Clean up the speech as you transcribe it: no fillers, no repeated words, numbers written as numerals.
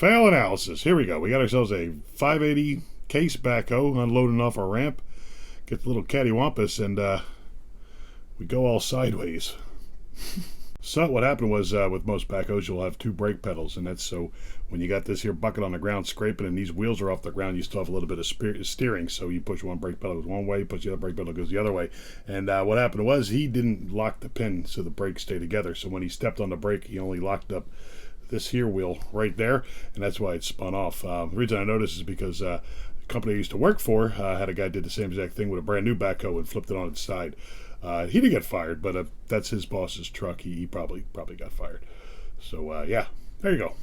Fail analysis. Here we go. We got ourselves a 580 case backhoe unloading off our ramp. Get the little cattywampus and we go all sideways. So what happened was with most backhoes you'll have two brake pedals, and that's so when you got this here bucket on the ground scraping and these wheels are off the ground, you still have a little bit of steering. So you push one brake pedal goes one way, push the other brake pedal goes the other way. And what happened was he didn't lock the pin so the brakes stay together. So when he stepped on the brake, he only locked up this here wheel right there, and that's why it spun off. The reason I noticed is because the company I used to work for had a guy did the same exact thing with a brand new backhoe and flipped it on its side. He didn't get fired, but that's his boss's truck. He probably got fired. So yeah, there you go.